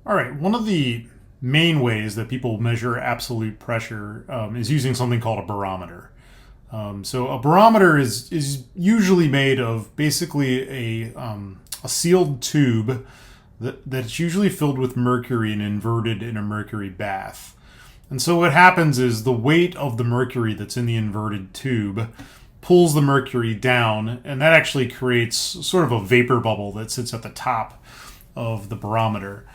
All right, one of the main ways that people measure absolute pressure is using something called a barometer. So a barometer is usually made of basically a sealed tube that's usually filled with mercury and inverted in a mercury bath. And so what happens is the weight of the mercury that's in the inverted tube pulls the mercury down, and that actually creates sort of a vapor bubble that sits at the top of the barometer.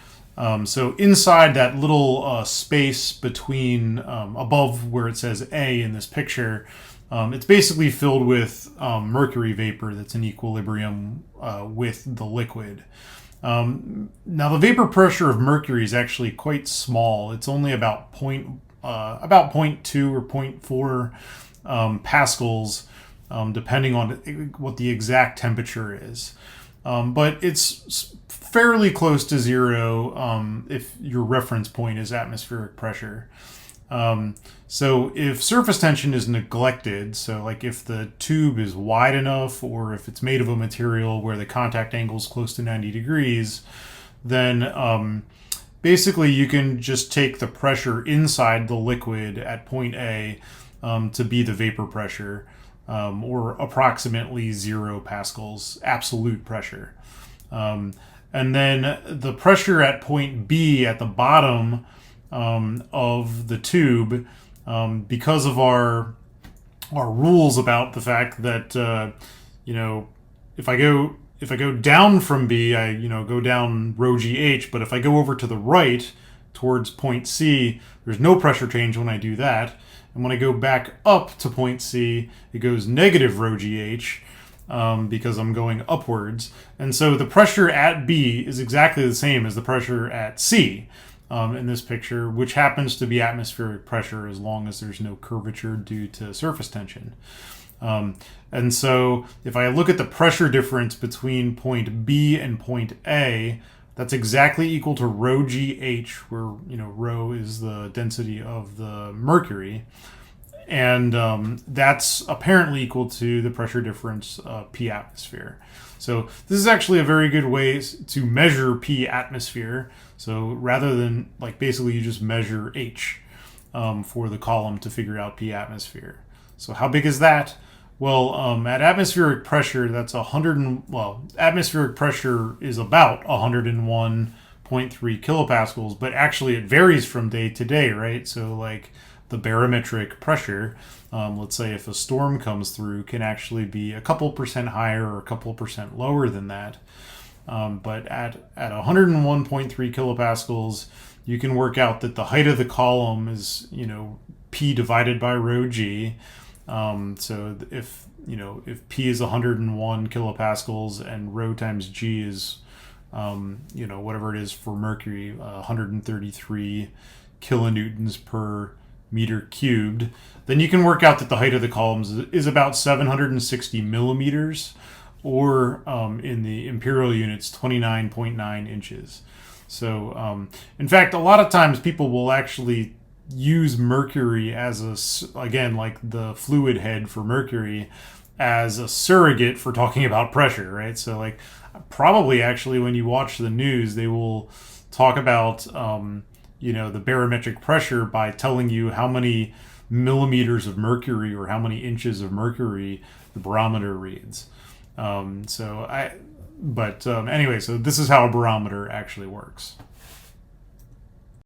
So inside that little space between above where it says A in this picture, it's basically filled with mercury vapor that's in equilibrium with the liquid. Now the vapor pressure of mercury is actually quite small. It's only about about 0.2 or zero point 0.4 pascals, depending on what the exact temperature is. But it's fairly close to zero if your reference point is atmospheric pressure. So if surface tension is neglected, so like if the tube is wide enough or if it's made of a material where the contact angle is close to 90 degrees, then basically you can just take the pressure inside the liquid at point A to be the vapor pressure, or approximately 0 pascals absolute pressure. And then the pressure at point B at the bottom of the tube, because of our rules about the fact that if I go down from B, I go down rho GH, but if I go over to the right towards point C, there's no pressure change when I do that. And when I go back up to point C, it goes negative rho GH, because I'm going upwards. And so the pressure at B is exactly the same as the pressure at C in this picture, which happens to be atmospheric pressure as long as there's no curvature due to surface tension. And so if I look at the pressure difference between point B and point A, that's exactly equal to rho GH, where rho is the density of the mercury. And that's apparently equal to the pressure difference P atmosphere. So this is actually a very good way to measure P atmosphere. So rather than basically you just measure H for the column to figure out P atmosphere. So how big is that? Well, at atmospheric pressure, that's atmospheric pressure is about 101.3 kilopascals, but actually it varies from day to day, right? So the barometric pressure, let's say if a storm comes through, can actually be a couple percent higher or a couple percent lower than that. But at 101.3 kilopascals, you can work out that the height of the column is P divided by rho G. So if P is 101 kilopascals and rho times G is whatever it is for mercury, 133 kilonewtons per meter cubed, then you can work out that the height of the columns is about 760 millimeters, or in the imperial units, 29.9 inches. So in fact, a lot of times people will actually use mercury as like the fluid head for mercury, as a surrogate for talking about pressure, right? So probably actually when you watch the news, they will talk about the barometric pressure by telling you how many millimeters of mercury or how many inches of mercury the barometer reads. Anyway, so this is how a barometer actually works.